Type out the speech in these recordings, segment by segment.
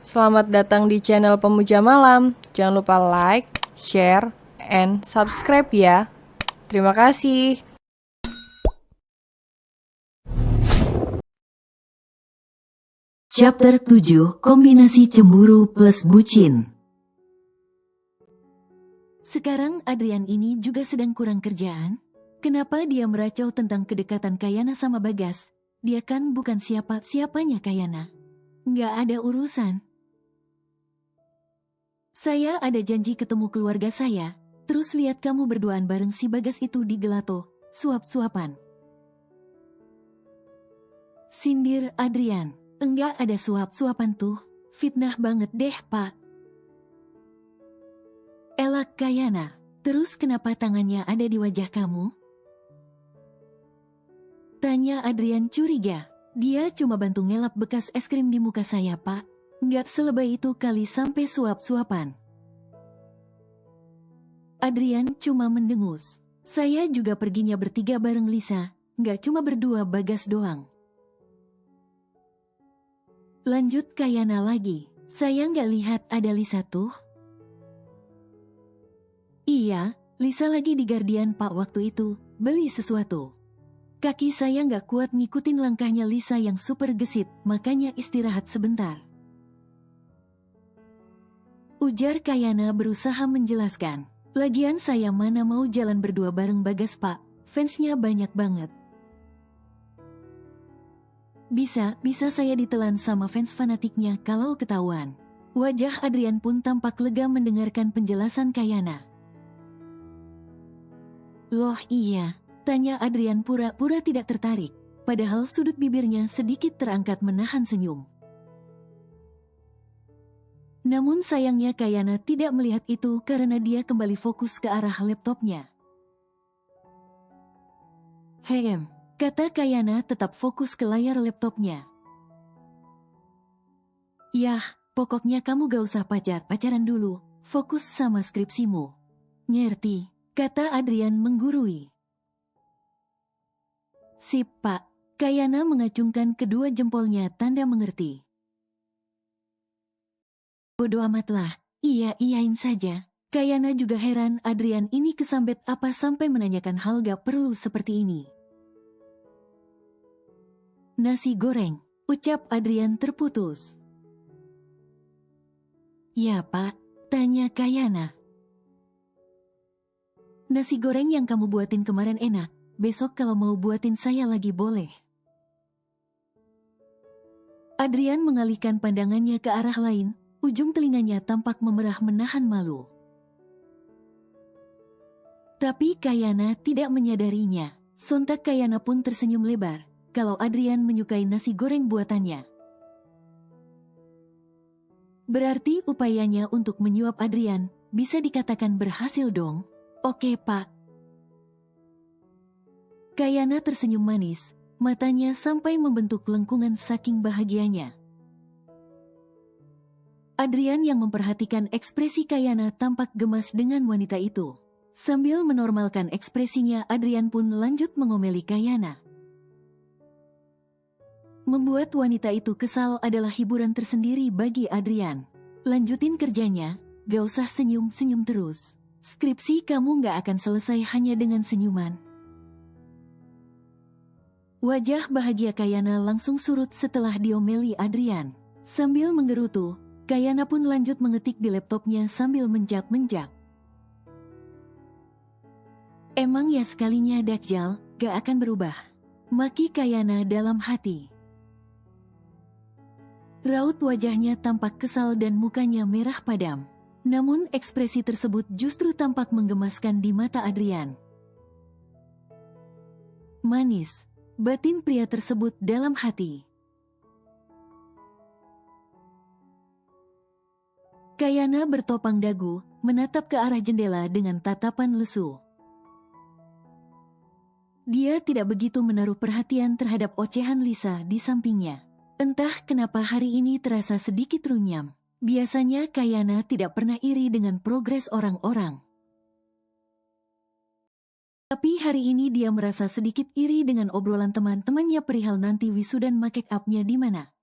Selamat datang di channel Pemuja Malam. Jangan lupa like, share, and subscribe ya. Terima kasih. Chapter 7, Kombinasi Cemburu plus Bucin. Sekarang Adrian ini juga sedang kurang kerjaan. Kenapa dia meracau tentang kedekatan Kayana sama Bagas? Dia kan bukan siapa-siapanya Kayana. Nggak ada urusan. Saya ada janji ketemu keluarga saya, terus lihat kamu berduaan bareng si Bagas itu di gelato, suap-suapan. Sindir Adrian. Enggak ada suap-suapan tuh, fitnah banget deh pak. Elak Kayana, terus kenapa tangannya ada di wajah kamu? Tanya Adrian curiga. Dia cuma bantu ngelap bekas es krim di muka saya pak. Nggak selebay itu kali sampai suap-suapan. Adrian cuma mendengus. Saya juga perginya bertiga bareng Lisa, nggak cuma berdua Bagas doang. Lanjut Kayana lagi. Saya nggak lihat ada Lisa tuh. Iya, Lisa lagi di Guardian pak waktu itu, beli sesuatu. Kaki saya nggak kuat ngikutin langkahnya Lisa yang super gesit, makanya istirahat sebentar. Ujar Kayana berusaha menjelaskan. Lagian saya mana mau jalan berdua bareng Bagas pak, fansnya banyak banget. Bisa saya ditelan sama fans fanatiknya kalau ketahuan. Wajah Adrian pun tampak lega mendengarkan penjelasan Kayana. Loh iya, tanya Adrian pura-pura tidak tertarik, padahal sudut bibirnya sedikit terangkat menahan senyum. Namun sayangnya Kayana tidak melihat itu karena dia kembali fokus ke arah laptopnya. Kata Kayana tetap fokus ke layar laptopnya. Yah, pokoknya kamu gak usah pacaran dulu, fokus sama skripsimu. Ngerti, kata Adrian menggurui. Sip pak, Kayana mengacungkan kedua jempolnya tanda mengerti. Bodoh amatlah, iyain saja. Kayana juga heran Adrian ini kesambet apa sampai menanyakan hal gak perlu seperti ini. Nasi goreng, ucap Adrian terputus. Ya pak, tanya Kayana. Nasi goreng yang kamu buatin kemarin enak, besok kalau mau buatin saya lagi boleh. Adrian mengalihkan pandangannya ke arah lain, ujung telinganya tampak memerah menahan malu. Tapi Kayana tidak menyadarinya, sontak Kayana pun tersenyum lebar. Kalau Adrian menyukai nasi goreng buatannya, berarti upayanya untuk menyuap Adrian bisa dikatakan berhasil dong. Oke pak. Kayana tersenyum manis, matanya sampai membentuk lengkungan saking bahagianya. Adrian yang memperhatikan ekspresi Kayana tampak gemas dengan wanita itu. Sambil menormalkan ekspresinya, Adrian pun lanjut mengomeli Kayana. Membuat wanita itu kesal adalah hiburan tersendiri bagi Adrian. Lanjutin kerjanya, gak usah senyum-senyum terus. Skripsi kamu gak akan selesai hanya dengan senyuman. Wajah bahagia Kayana langsung surut setelah diomeli Adrian. Sambil menggerutu, Kayana pun lanjut mengetik di laptopnya sambil menjak-menjak. Emang ya sekalinya Dajjal, gak akan berubah. Maki Kayana dalam hati. Raut wajahnya tampak kesal dan mukanya merah padam. Namun ekspresi tersebut justru tampak menggemaskan di mata Adrian. Manis, batin pria tersebut dalam hati. Kayana bertopang dagu, menatap ke arah jendela dengan tatapan lesu. Dia tidak begitu menaruh perhatian terhadap ocehan Lisa di sampingnya. Entah kenapa hari ini terasa sedikit runyam. Biasanya Kayana tidak pernah iri dengan progres orang-orang. Tapi hari ini dia merasa sedikit iri dengan obrolan teman-temannya perihal nanti wisudan make up-nya di mana.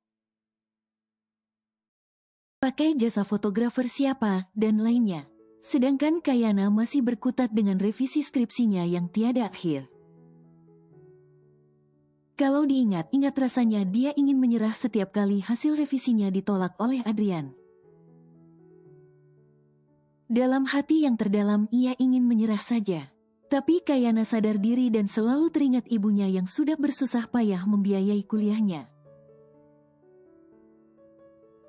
pakai jasa fotografer siapa, dan lainnya. Sedangkan Kayana masih berkutat dengan revisi skripsinya yang tiada akhir. Kalau diingat-ingat rasanya dia ingin menyerah setiap kali hasil revisinya ditolak oleh Adrian. Dalam hati yang terdalam ia ingin menyerah saja. Tapi Kayana sadar diri dan selalu teringat ibunya yang sudah bersusah payah membiayai kuliahnya.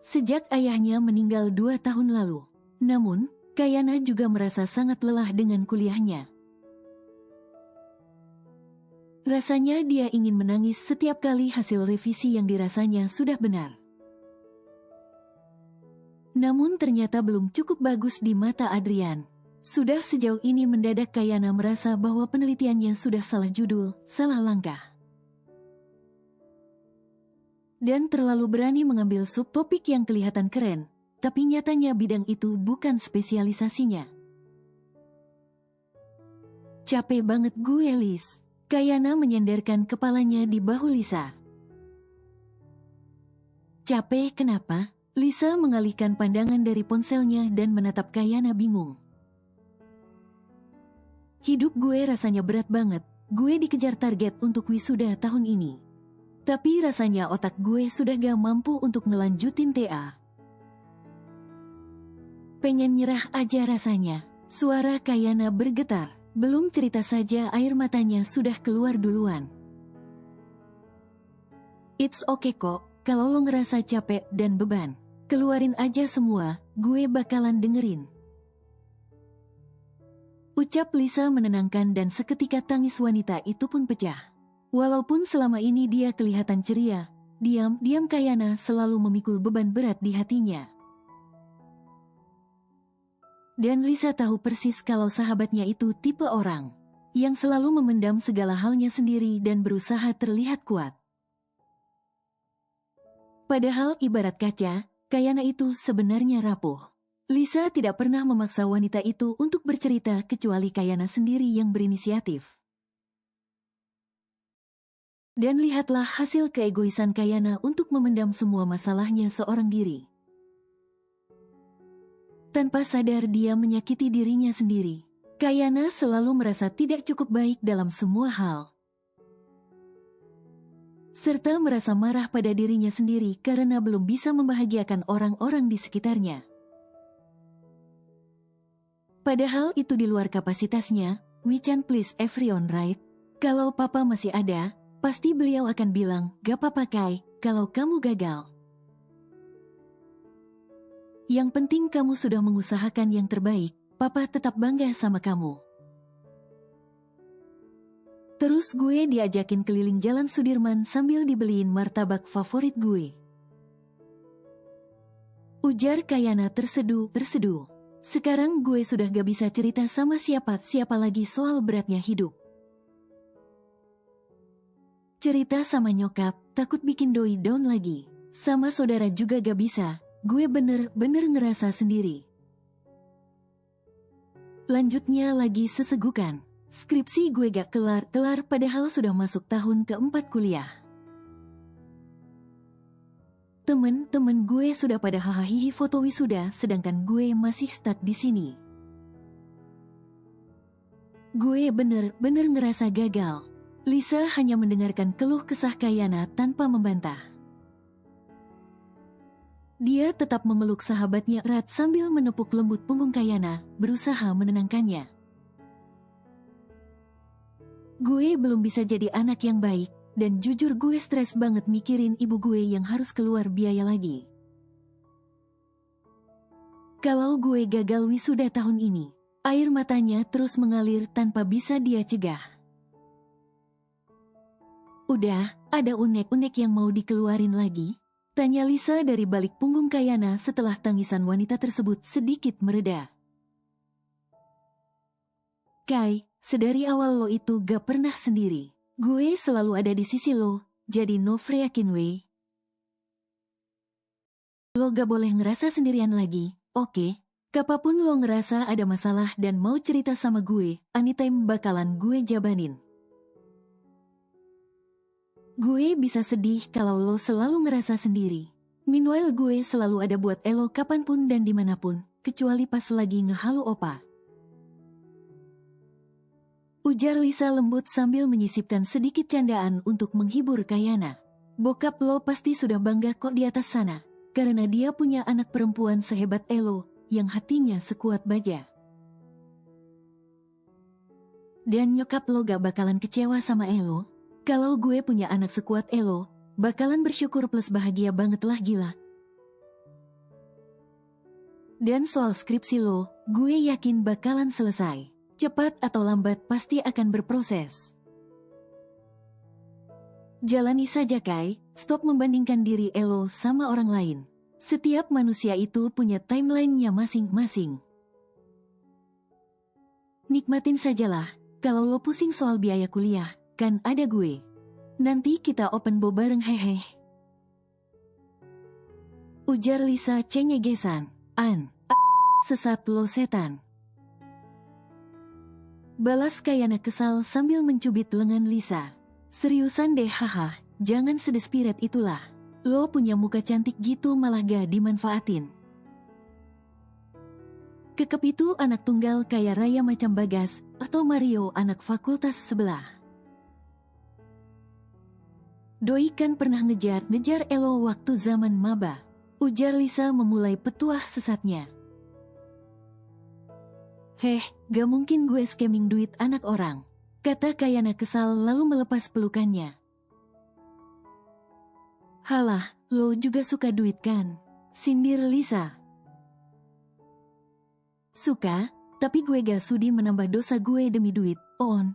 Sejak ayahnya meninggal 2 tahun lalu. Namun, Kayana juga merasa sangat lelah dengan kuliahnya. Rasanya dia ingin menangis setiap kali hasil revisi yang dirasanya sudah benar. Namun ternyata belum cukup bagus di mata Adrian. Sudah sejauh ini mendadak Kayana merasa bahwa penelitiannya sudah salah judul, salah langkah. Dan terlalu berani mengambil subtopik yang kelihatan keren, tapi nyatanya bidang itu bukan spesialisasinya. Capek banget gue, Lis. Kayana menyandarkan kepalanya di bahu Lisa. Capek kenapa? Lisa mengalihkan pandangan dari ponselnya dan menatap Kayana bingung. Hidup gue rasanya berat banget. Gue dikejar target untuk wisuda tahun ini. Tapi rasanya otak gue sudah gak mampu untuk ngelanjutin TA. Pengen nyerah aja rasanya. Suara Kayana bergetar. Belum cerita saja air matanya sudah keluar duluan. It's okay kok, kalau lo ngerasa capek dan beban. Keluarin aja semua, gue bakalan dengerin. Ucap Lisa menenangkan dan seketika tangis wanita itu pun pecah. Walaupun selama ini dia kelihatan ceria, diam-diam Kayana selalu memikul beban berat di hatinya. Dan Lisa tahu persis kalau sahabatnya itu tipe orang yang selalu memendam segala halnya sendiri dan berusaha terlihat kuat. Padahal ibarat kaca, Kayana itu sebenarnya rapuh. Lisa tidak pernah memaksa wanita itu untuk bercerita kecuali Kayana sendiri yang berinisiatif. Dan lihatlah hasil keegoisan Kayana untuk memendam semua masalahnya seorang diri. Tanpa sadar dia menyakiti dirinya sendiri. Kayana selalu merasa tidak cukup baik dalam semua hal. Serta merasa marah pada dirinya sendiri karena belum bisa membahagiakan orang-orang di sekitarnya. Padahal itu di luar kapasitasnya. We can please everyone, right? Kalau papa masih ada, pasti beliau akan bilang, gak apa-apa Kai, kalau kamu gagal. Yang penting kamu sudah mengusahakan yang terbaik, papa tetap bangga sama kamu. Terus gue diajakin keliling Jalan Sudirman sambil dibeliin martabak favorit gue. Ujar Kayana terseduh. Sekarang gue sudah gak bisa cerita sama siapa lagi soal beratnya hidup. Cerita sama nyokap, takut bikin doi down lagi. Sama saudara juga gak bisa, gue bener-bener ngerasa sendiri. Lanjutnya lagi sesegukan. Skripsi gue gak kelar-kelar padahal sudah masuk tahun keempat kuliah. Temen-temen gue sudah pada hahaha foto wisuda sedangkan gue masih stuck di sini. Gue bener-bener ngerasa gagal. Lisa hanya mendengarkan keluh kesah Kayana tanpa membantah. Dia tetap memeluk sahabatnya erat sambil menepuk lembut punggung Kayana, berusaha menenangkannya. Gue belum bisa jadi anak yang baik, dan jujur gue stres banget mikirin ibu gue yang harus keluar biaya lagi. Kalau gue gagal wisuda tahun ini, air matanya terus mengalir tanpa bisa dia cegah. Udah, ada unek-unek yang mau dikeluarin lagi? Tanya Lisa dari balik punggung Kayana setelah tangisan wanita tersebut sedikit mereda. Kai, sedari awal lo itu gak pernah sendiri. Gue selalu ada di sisi lo, jadi no freaking way. Lo gak boleh ngerasa sendirian lagi, oke? Kapapun lo ngerasa ada masalah dan mau cerita sama gue, anytime bakalan gue jabanin. Gue bisa sedih kalau lo selalu ngerasa sendiri. Meanwhile gue selalu ada buat Elo kapanpun dan dimanapun, kecuali pas lagi ngehalu opa. Ujar Lisa lembut sambil menyisipkan sedikit candaan untuk menghibur Kayana. Bokap lo pasti sudah bangga kok di atas sana, karena dia punya anak perempuan sehebat Elo, yang hatinya sekuat baja. Dan nyokap lo gak bakalan kecewa sama Elo. Kalau gue punya anak sekuat Elo, bakalan bersyukur plus bahagia banget lah gila. Dan soal skripsi lo, gue yakin bakalan selesai. Cepat atau lambat pasti akan berproses. Jalani saja Kai, stop membandingkan diri Elo sama orang lain. Setiap manusia itu punya timeline-nya masing-masing. Nikmatin sajalah, kalau lo pusing soal biaya kuliah, kan ada gue. Nanti kita open bo bareng hehe. Ujar Lisa cengegesan. Sesat lo setan. Balas Kayana kesal sambil mencubit lengan Lisa. Seriusan deh haha, jangan sedespiret itulah. Lo punya muka cantik gitu malah gak dimanfaatin. Kekep itu anak tunggal kaya raya macam Bagas, atau Mario anak fakultas sebelah. Doi kan pernah ngejar Elo waktu zaman maba. Ujar Lisa memulai petuah sesatnya. Heh, gak mungkin gue scamming duit anak orang, kata Kayana kesal lalu melepas pelukannya. Halah, lo juga suka duit kan? Sindir Lisa. Suka, tapi gue gak sudi menambah dosa gue demi duit, on.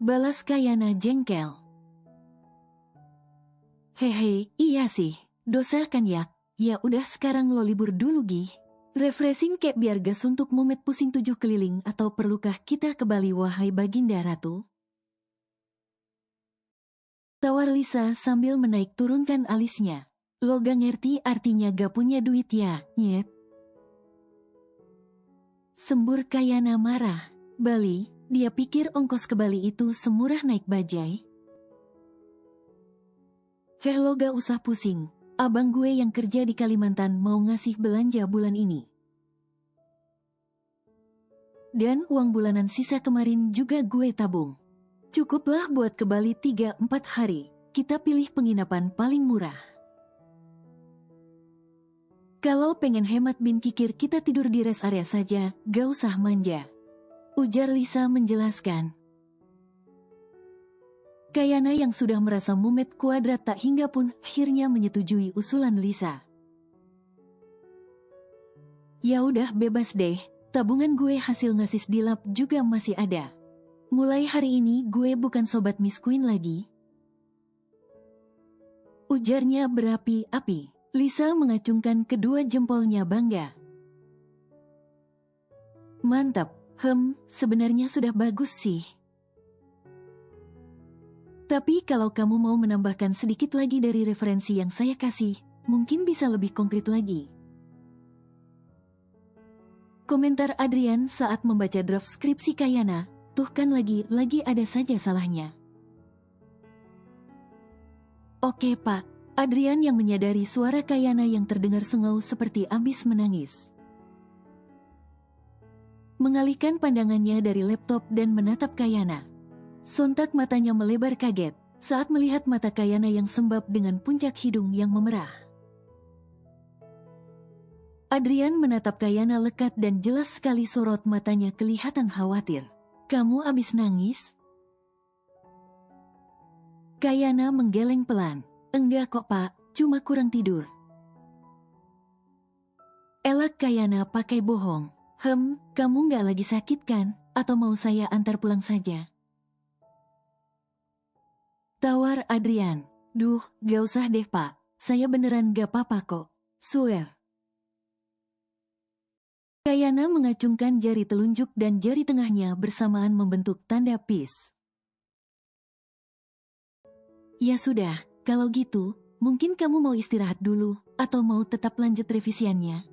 Balas Kayana jengkel. Hehe, iya sih, dosa kan yak. Ya udah sekarang lo libur dulu Gih. Refreshing kayak biar gak suntuk mumet pusing 7 keliling atau perlukah kita ke Bali wahai Baginda Ratu? Tawar Lisa sambil menaik turunkan alisnya. Lo gak ngerti artinya gak punya duit ya, nyet? Sembur Kayana marah. Bali, dia pikir ongkos ke Bali itu semurah naik bajai? Heh lo gak usah pusing. Abang gue yang kerja di Kalimantan mau ngasih belanja bulan ini. Dan uang bulanan sisa kemarin juga gue tabung. Cukuplah buat ke Bali 3-4 hari. Kita pilih penginapan paling murah. Kalau pengen hemat bin kikir kita tidur di rest area saja, gak usah manja. Ujar Lisa menjelaskan. Kayana yang sudah merasa mumet kuadrat tak hingga pun akhirnya menyetujui usulan Lisa. Ya udah bebas deh, tabungan gue hasil ngasis di lab juga masih ada. Mulai hari ini gue bukan sobat Miss Queen lagi. Ujarnya berapi-api. Lisa mengacungkan kedua jempolnya bangga. Mantap, sebenarnya sudah bagus sih. Tapi kalau kamu mau menambahkan sedikit lagi dari referensi yang saya kasih, mungkin bisa lebih konkret lagi. Komentar Adrian saat membaca draft skripsi Kayana, tuh kan lagi ada saja salahnya. Oke Pak, Adrian yang menyadari suara Kayana yang terdengar sengau seperti abis menangis. Mengalihkan pandangannya dari laptop dan menatap Kayana. Sontak matanya melebar kaget saat melihat mata Kayana yang sembab dengan puncak hidung yang memerah. Adrian menatap Kayana lekat dan jelas sekali sorot matanya kelihatan khawatir. Kamu abis nangis? Kayana menggeleng pelan. Enggak kok Pak, cuma kurang tidur. Elak Kayana pakai bohong. Kamu nggak lagi sakit kan? Atau mau saya antar pulang saja? Tawar Adrian. Duh, gak usah deh Pak. Saya beneran gak apa-apa kok. Swear. Kayana mengacungkan jari telunjuk dan jari tengahnya bersamaan membentuk tanda peace. Ya sudah, kalau gitu, mungkin kamu mau istirahat dulu, atau mau tetap lanjut revisiannya?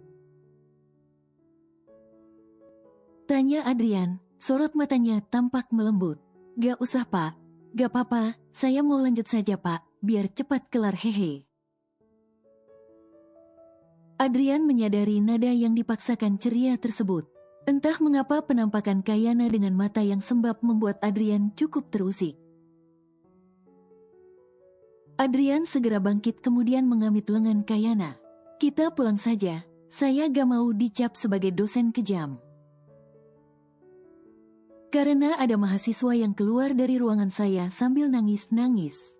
Tanya Adrian, sorot matanya tampak melembut. Gak usah Pak. Gak apa-apa, saya mau lanjut saja Pak, biar cepat kelar hehe. Adrian menyadari nada yang dipaksakan ceria tersebut. Entah mengapa penampakan Kayana dengan mata yang sembab membuat Adrian cukup terusik. Adrian segera bangkit kemudian mengamit lengan Kayana. "Kita pulang saja, saya gak mau dicap sebagai dosen kejam." Karena ada mahasiswa yang keluar dari ruangan saya sambil nangis-nangis.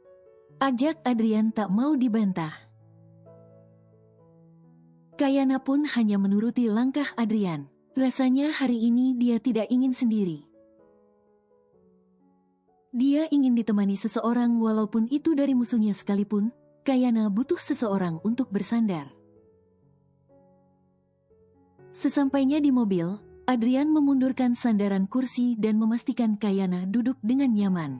Ajak Adrian tak mau dibantah. Kayana pun hanya menuruti langkah Adrian. Rasanya hari ini dia tidak ingin sendiri. Dia ingin ditemani seseorang walaupun itu dari musuhnya sekalipun. Kayana butuh seseorang untuk bersandar. Sesampainya di mobil, Adrian memundurkan sandaran kursi dan memastikan Kayana duduk dengan nyaman.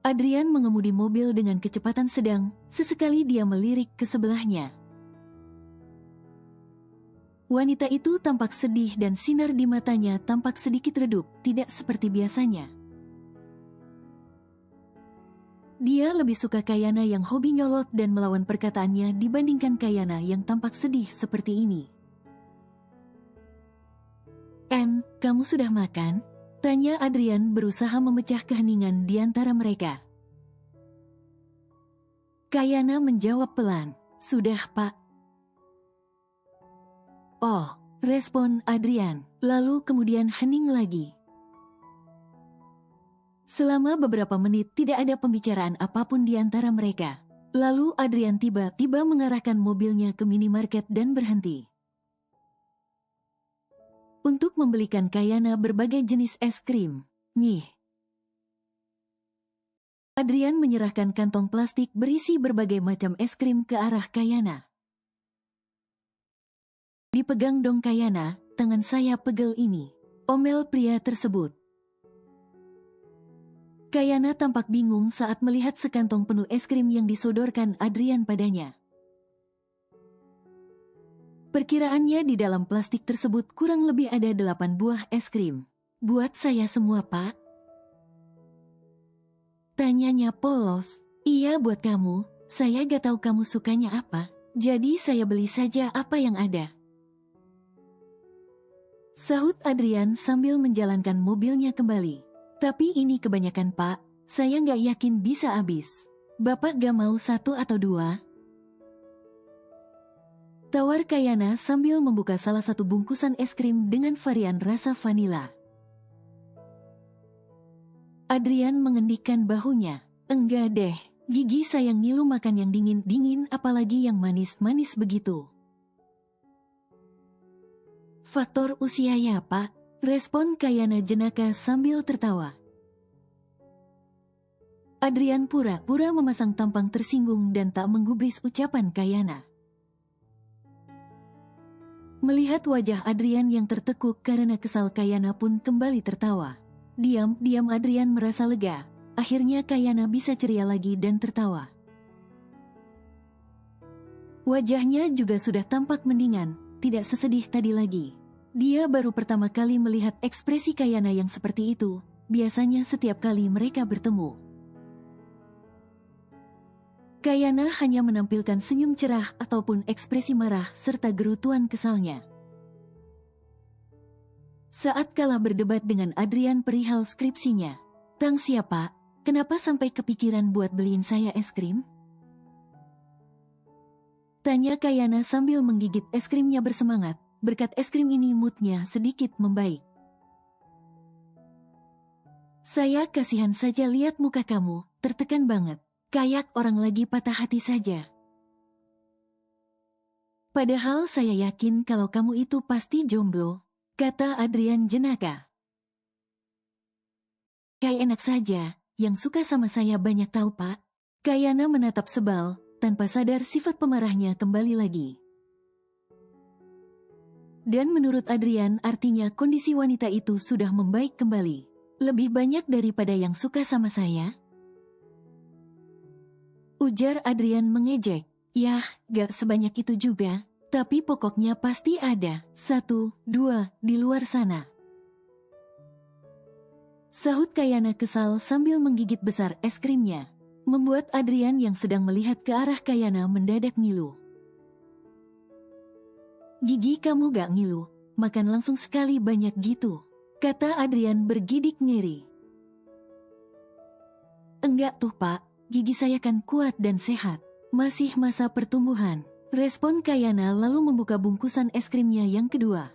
Adrian mengemudi mobil dengan kecepatan sedang, sesekali dia melirik ke sebelahnya. Wanita itu tampak sedih dan sinar di matanya tampak sedikit redup, tidak seperti biasanya. Dia lebih suka Kayana yang hobi nyolot dan melawan perkataannya dibandingkan Kayana yang tampak sedih seperti ini. Kamu sudah makan?" tanya Adrian berusaha memecah keheningan di antara mereka. Kayana menjawab pelan, "Sudah, Pak." "Oh," respon Adrian, lalu kemudian hening lagi. Selama beberapa menit tidak ada pembicaraan apapun di antara mereka. Lalu Adrian tiba-tiba mengarahkan mobilnya ke minimarket dan berhenti untuk membelikan Kayana berbagai jenis es krim. Adrian menyerahkan kantong plastik berisi berbagai macam es krim ke arah Kayana. "Dipegang dong Kayana, tangan saya pegel ini," omel pria tersebut. Kayana tampak bingung saat melihat sekantong penuh es krim yang disodorkan Adrian padanya. Perkiraannya di dalam plastik tersebut kurang lebih ada 8 buah es krim. "Buat saya semua, Pak?" tanyanya polos. "Iya buat kamu, saya gak tahu kamu sukanya apa, jadi saya beli saja apa yang ada," sahut Adrian sambil menjalankan mobilnya kembali. "Tapi ini kebanyakan Pak, saya gak yakin bisa habis. Bapak gak mau 1 atau 2? Tawar Kayana sambil membuka salah satu bungkusan es krim dengan varian rasa vanila. Adrian mengendikkan bahunya. "Enggak deh, gigi saya ngilu makan yang dingin-dingin apalagi yang manis-manis begitu." "Faktor usia ya Pak," respon Kayana jenaka sambil tertawa. Adrian pura-pura memasang tampang tersinggung dan tak menggubris ucapan Kayana. Melihat wajah Adrian yang tertekuk karena kesal, Kayana pun kembali tertawa. Diam-diam Adrian merasa lega. Akhirnya Kayana bisa ceria lagi dan tertawa. Wajahnya juga sudah tampak mendingan, tidak sesedih tadi lagi. Dia baru pertama kali melihat ekspresi Kayana yang seperti itu. Biasanya setiap kali mereka bertemu, Kayana hanya menampilkan senyum cerah ataupun ekspresi marah serta gerutuan kesalnya. Saat kalah berdebat dengan Adrian perihal skripsinya, "Tang siapa? Kenapa sampai kepikiran buat beliin saya es krim?" tanya Kayana sambil menggigit es krimnya bersemangat. Berkat es krim ini moodnya sedikit membaik. "Saya kasihan saja lihat muka kamu, tertekan banget. Kayak orang lagi patah hati saja. Padahal saya yakin kalau kamu itu pasti jomblo," kata Adrian jenaka. "Kayak enak saja, yang suka sama saya banyak tahu Pak." Kayana menatap sebal, tanpa sadar sifat pemarahnya kembali lagi. Dan menurut Adrian artinya kondisi wanita itu sudah membaik kembali. "Lebih banyak daripada yang suka sama saya?" ujar Adrian mengejek. "Yah, gak sebanyak itu juga, tapi pokoknya pasti ada 1, 2 di luar sana," sahut Kayana kesal sambil menggigit besar es krimnya. membuat Adrian yang sedang melihat ke arah Kayana mendadak ngilu. "Gigi, kamu gak ngilu, makan langsung sekali banyak gitu," kata Adrian bergidik ngeri. "Enggak tuh Pak, gigi saya kan kuat dan sehat, masih masa pertumbuhan," respon Kayana lalu membuka bungkusan es krimnya yang kedua.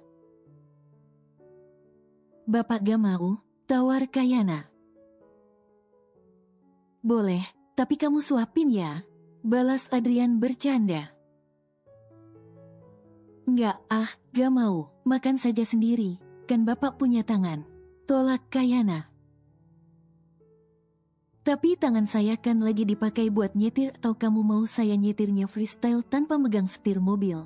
"Bapak gak mau?" tawar Kayana. "Boleh, tapi kamu suapin ya," balas Adrian bercanda. "Enggak, gak mau, makan saja sendiri, kan Bapak punya tangan," tolak Kayana. "Tapi tangan saya kan lagi dipakai buat nyetir, atau kamu mau saya nyetirnya freestyle tanpa megang setir mobil?"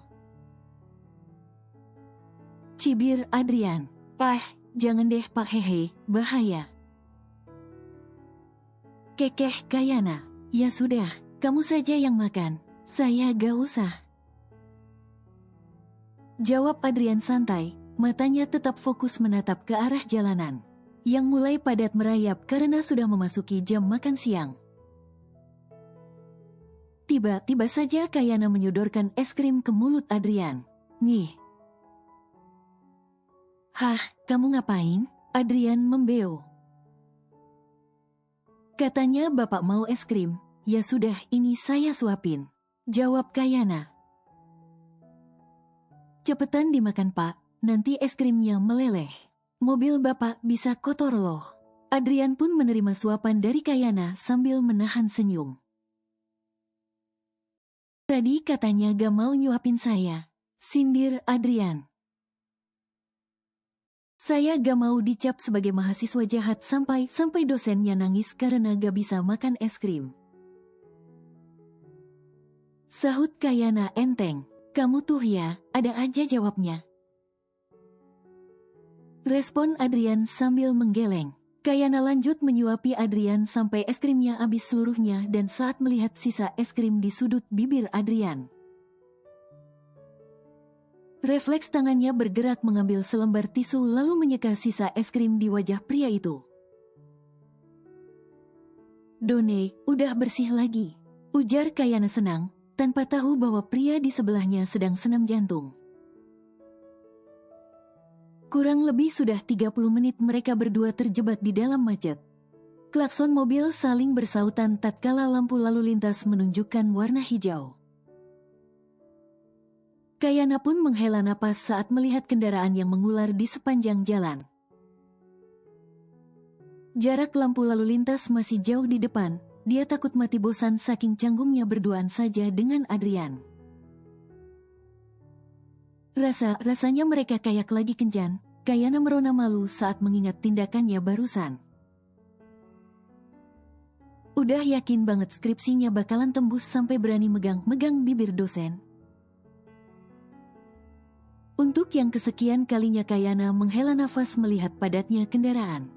cibir Adrian. Jangan deh Pak, hehe, bahaya." Kekeh Kayana. "Ya sudah, kamu saja yang makan, saya gak usah," jawab Adrian santai, matanya tetap fokus menatap ke arah jalanan yang mulai padat merayap karena sudah memasuki jam makan siang. Tiba-tiba saja Kayana menyodorkan es krim ke mulut Adrian. "Nih." "Hah, kamu ngapain?" Adrian membeo. "Katanya Bapak mau es krim, ya sudah ini saya suapin," jawab Kayana. "Cepetan dimakan Pak, nanti es krimnya meleleh. Mobil Bapak bisa kotor loh." Adrian pun menerima suapan dari Kayana sambil menahan senyum. "Tadi katanya gak mau nyuapin saya," sindir Adrian. "Saya gak mau dicap sebagai mahasiswa jahat sampai dosennya nangis karena gak bisa makan es krim," sahut Kayana enteng. "Kamu tuh ya, ada aja jawabnya," respon Adrian sambil menggeleng. Kayana lanjut menyuapi Adrian sampai es krimnya habis seluruhnya dan saat melihat sisa es krim di sudut bibir Adrian, refleks tangannya bergerak mengambil selembar tisu lalu menyeka sisa es krim di wajah pria itu. "Done, udah bersih lagi," ujar Kayana senang, tanpa tahu bahwa pria di sebelahnya sedang senam jantung. Kurang lebih sudah 30 menit mereka berdua terjebak di dalam macet. Klakson mobil saling bersautan tatkala lampu lalu lintas menunjukkan warna hijau. Kayana pun menghela napas saat melihat kendaraan yang mengular di sepanjang jalan. Jarak lampu lalu lintas masih jauh di depan, dia takut mati bosan saking canggungnya berduaan saja dengan Adrian. Rasanya mereka kayak lagi kencan. Kayana merona malu saat mengingat tindakannya barusan. Udah yakin banget skripsinya bakalan tembus sampai berani megang-megang bibir dosen. Untuk yang kesekian kalinya Kayana menghela nafas melihat padatnya kendaraan.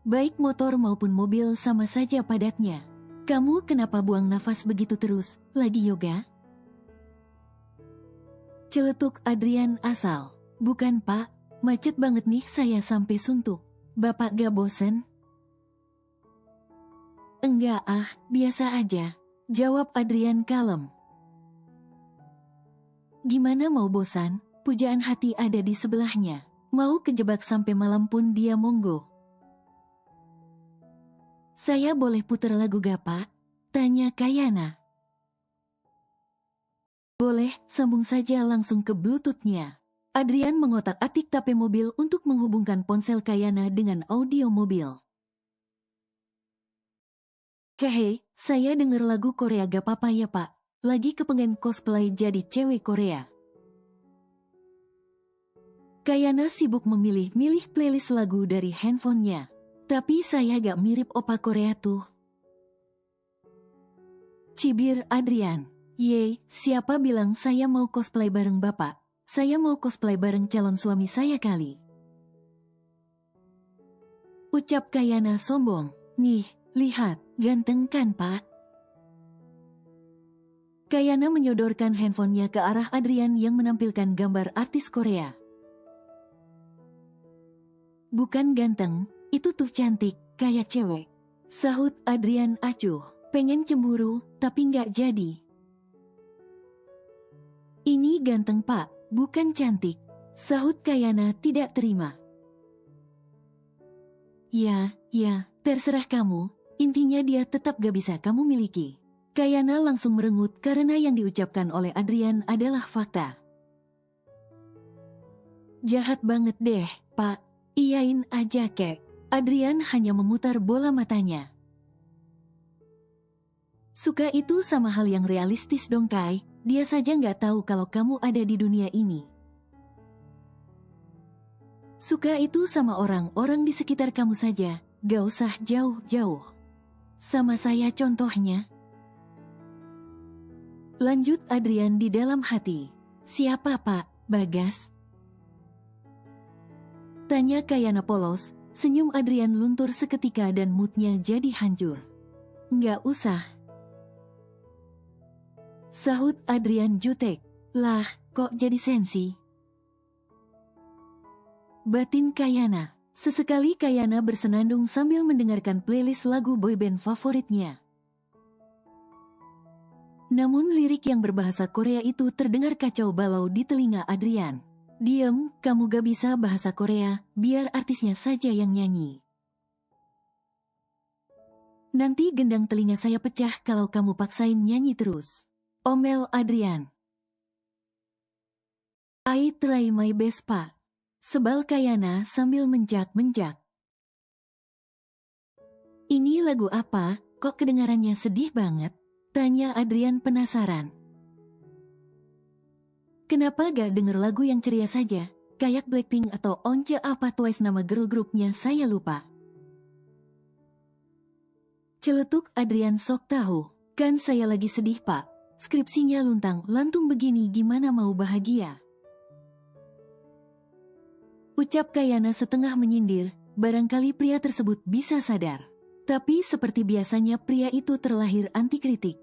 Baik motor maupun mobil sama saja padatnya. "Kamu kenapa buang nafas begitu terus? Lagi yoga?" celetuk Adrian asal. "Bukan Pak, macet banget nih saya sampai suntuk. Bapak gak bosen?" "Enggak biasa aja," jawab Adrian kalem. "Gimana mau bosan, pujaan hati ada di sebelahnya. Mau kejebak sampai malam pun dia monggo." "Saya boleh puter lagu gak Pak?" tanya Kayana. "Boleh, sambung saja langsung ke Bluetooth-nya." Adrian mengotak-atik tape mobil untuk menghubungkan ponsel Kayana dengan audio mobil. "Hehe, saya denger lagu Korea gak apa-apa ya Pak? Lagi kepengen cosplay jadi cewek Korea." Kayana sibuk memilih-milih playlist lagu dari handphonenya. "Tapi saya gak mirip opa Korea tuh," cibir Adrian. Siapa bilang saya mau cosplay bareng Bapak? Saya mau cosplay bareng calon suami saya kali," ucap Kayana sombong. "Nih, lihat, ganteng kan Pak?" Kayana menyodorkan handphonenya ke arah Adrian yang menampilkan gambar artis Korea. "Bukan ganteng, itu tuh cantik, kayak cewek," Sahut Adrian acuh. Pengen cemburu, tapi nggak jadi. Ini ganteng pak, bukan cantik. Sahut Kayana tidak terima. Ya, terserah kamu. Intinya dia tetap gak bisa kamu miliki. Kayana langsung merengut karena yang diucapkan oleh Adrian adalah fakta. Jahat banget deh, pak. Iyain aja kek. Adrian hanya memutar bola matanya. Suka itu sama hal yang realistis dong Kai. Dia saja nggak tahu kalau kamu ada di dunia ini. Suka itu sama orang-orang di sekitar kamu saja. Gak usah jauh-jauh. Sama saya contohnya. Lanjut Adrian di dalam hati. Siapa pak, Bagas? Tanya Kayana polos. Senyum Adrian luntur seketika dan moodnya jadi hancur. Nggak usah. Sahut Adrian jutek. Lah, kok jadi sensi? Batin Kayana. Sesekali Kayana bersenandung sambil mendengarkan playlist lagu boyband favoritnya. Namun lirik yang berbahasa Korea itu terdengar kacau balau di telinga Adrian. Diem, kamu gak bisa bahasa Korea, biar artisnya saja yang nyanyi. Nanti gendang telinga saya pecah kalau kamu paksain nyanyi terus. Omel Adrian. I try my best pak. Sebal Kayana sambil menjak-menjak. Ini lagu apa? Kok kedengarannya sedih banget? Tanya Adrian penasaran. Kenapa gak denger lagu yang ceria saja? Kayak Blackpink atau Once apa Twice nama girl groupnya saya lupa. Celetuk Adrian sok tahu. Kan saya lagi sedih pak. Skripsinya luntang-lantung begini gimana mau bahagia? Ucap Kayana setengah menyindir, barangkali pria tersebut bisa sadar. Tapi seperti biasanya pria itu terlahir anti kritik.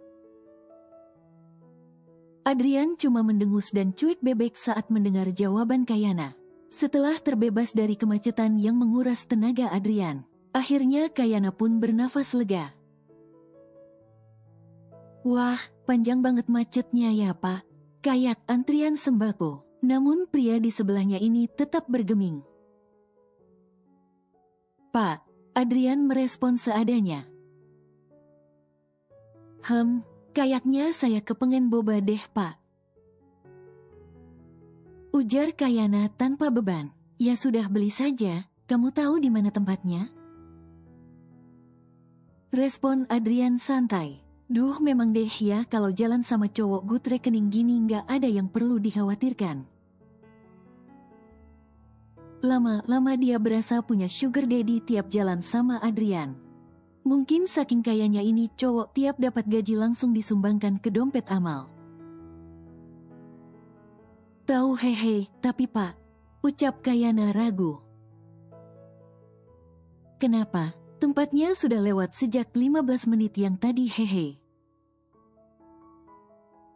Adrian cuma mendengus dan cuek bebek saat mendengar jawaban Kayana. Setelah terbebas dari kemacetan yang menguras tenaga Adrian, akhirnya Kayana pun bernafas lega. Wah, panjang banget macetnya ya pak. Kayak antrian sembako. Namun pria di sebelahnya ini tetap bergeming. Pak, Adrian merespon seadanya. Kayaknya saya kepengen boba deh pak. Ujar Kayana tanpa beban. Ya sudah beli saja, kamu tahu di mana tempatnya? Respon Adrian santai. Duh memang deh ya kalau jalan sama cowok good rekening gini nggak ada yang perlu dikhawatirkan. Lama-lama dia berasa punya sugar daddy tiap jalan sama Adrian. Mungkin saking kayanya ini cowok tiap dapat gaji langsung disumbangkan ke dompet amal. Tahu hehe, tapi pak, ucap Kayana ragu. Kenapa? Tempatnya sudah lewat sejak 15 menit yang tadi hehe.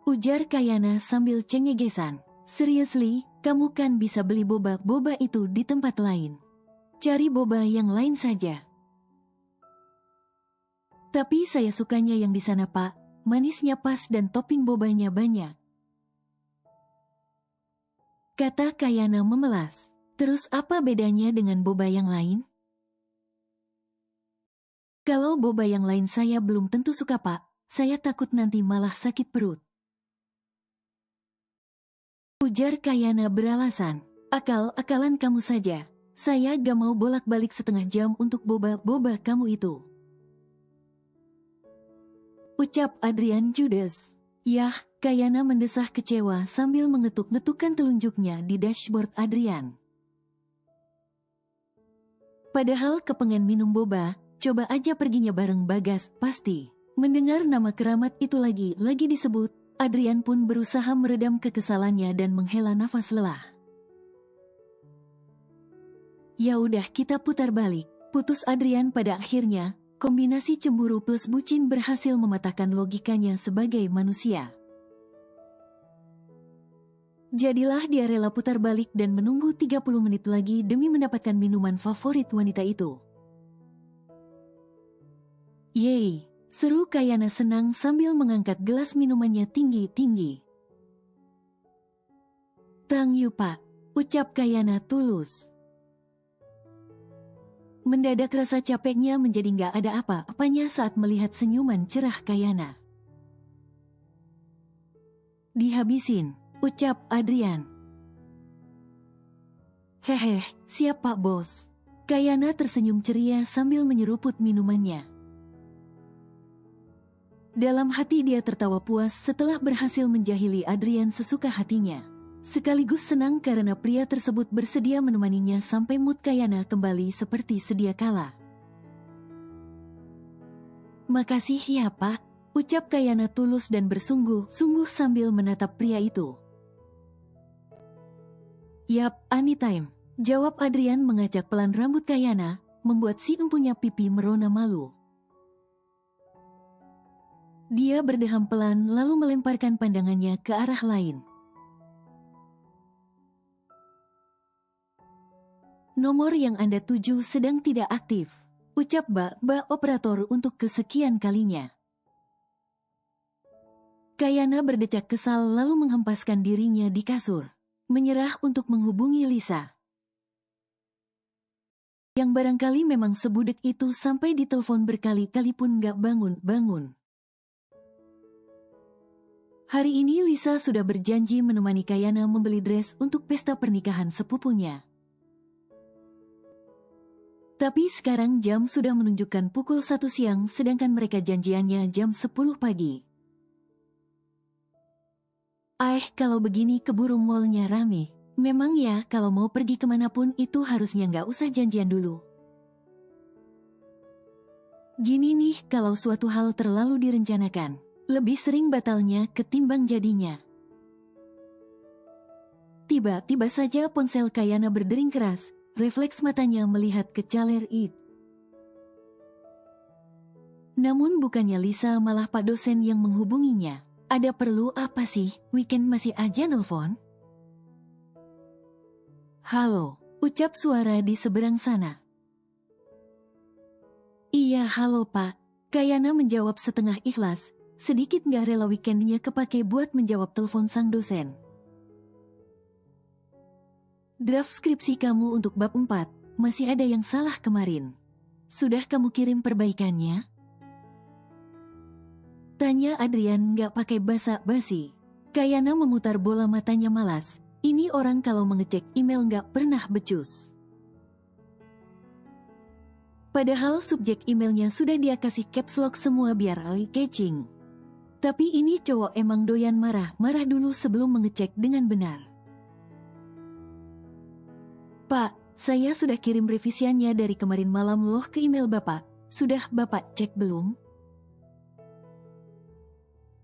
Ujar Kayana sambil cengegesan. Seriously, kamu kan bisa beli boba itu di tempat lain. Cari boba yang lain saja. Tapi saya sukanya yang di sana pak, manisnya pas dan topping bobanya banyak. Kata Kayana memelas. Terus apa bedanya dengan boba yang lain? Kalau boba yang lain saya belum tentu suka pak, saya takut nanti malah sakit perut. Ujar Kayana beralasan, akal-akalan kamu saja, saya gak mau bolak-balik setengah jam untuk boba kamu itu. Ucap Adrian judes. Yah, Kayana mendesah kecewa sambil mengetuk-ngetukkan telunjuknya di dashboard Adrian. Padahal kepengen minum boba, coba aja perginya bareng Bagas, pasti. Mendengar nama keramat itu lagi disebut, Adrian pun berusaha meredam kekesalannya dan menghela nafas lelah. Ya udah kita putar balik. Putus Adrian pada akhirnya, kombinasi cemburu plus bucin berhasil mematahkan logikanya sebagai manusia. Jadilah dia rela putar balik dan menunggu 30 menit lagi demi mendapatkan minuman favorit wanita itu. Yeay, seru Kayana senang sambil mengangkat gelas minumannya tinggi-tinggi. Thank you Pak, ucap Kayana tulus. Mendadak rasa capeknya menjadi gak ada apa-apanya saat melihat senyuman cerah Kayana. Dihabisin, ucap Adrian. Hehe, siap Pak Bos. Kayana tersenyum ceria sambil menyeruput minumannya. Dalam hati dia tertawa puas setelah berhasil menjahili Adrian sesuka hatinya. Sekaligus senang karena pria tersebut bersedia menemaninya sampai mood Kayana kembali seperti sedia kala. Makasih ya Pak, ucap Kayana tulus dan bersungguh-sungguh sambil menatap pria itu. Yap, anytime, jawab Adrian mengacak pelan rambut Kayana, membuat si empunya pipi merona malu. Dia berdeham pelan lalu melemparkan pandangannya ke arah lain. Nomor yang Anda tuju sedang tidak aktif, ucap Mbak operator untuk kesekian kalinya. Kayana berdecak kesal lalu menghempaskan dirinya di kasur, menyerah untuk menghubungi Lisa. Yang barangkali memang sebudek itu sampai ditelepon berkali-kali pun gak bangun-bangun. Hari ini Lisa sudah berjanji menemani Kayana membeli dress untuk pesta pernikahan sepupunya. Tapi sekarang jam sudah menunjukkan pukul 1 siang sedangkan mereka janjiannya jam 10 pagi. Kalau begini keburu mallnya rame. Memang ya kalau mau pergi kemanapun itu harusnya nggak usah janjian dulu. Gini nih kalau suatu hal terlalu direncanakan, lebih sering batalnya ketimbang jadinya. Tiba-tiba saja ponsel Kayana berdering keras. Refleks matanya melihat ke caler it. Namun bukannya Lisa malah Pak dosen yang menghubunginya. Ada perlu apa sih? Weekend masih aja nelpon? Halo, ucap suara di seberang sana. Iya halo Pak. Kayana menjawab setengah ikhlas. Sedikit gak rela weekendnya kepake buat menjawab telepon sang dosen. Draft skripsi kamu untuk bab 4, masih ada yang salah kemarin. Sudah kamu kirim perbaikannya? Tanya Adrian gak pakai basa-basi. Kayana memutar bola matanya malas. Ini orang kalau mengecek email gak pernah becus. Padahal subjek emailnya sudah dia kasih caps lock semua biar eye-catching. Tapi ini cowok emang doyan marah dulu sebelum mengecek dengan benar. Pak, saya sudah kirim revisiannya dari kemarin malam loh ke email Bapak. Sudah Bapak cek belum?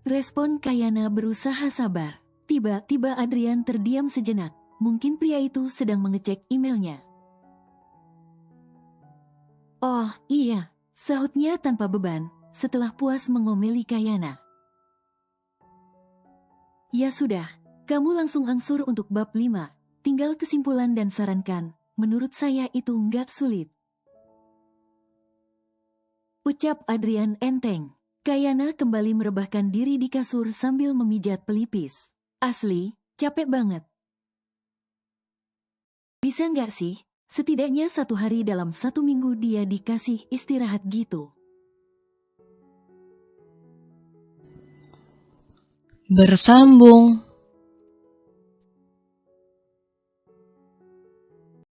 Respon Kayana berusaha sabar. Tiba-tiba Adrian terdiam sejenak. Mungkin pria itu sedang mengecek emailnya. Oh iya, sahutnya tanpa beban, setelah puas mengomeli Kayana. Ya sudah, kamu langsung angsur untuk bab 5. Tinggal kesimpulan dan sarankan, menurut saya itu nggak sulit. Ucap Adrian enteng. Kayana kembali merebahkan diri di kasur sambil memijat pelipis. Asli, capek banget. Bisa nggak sih, setidaknya 1 hari dalam 1 minggu dia dikasih istirahat gitu. Bersambung.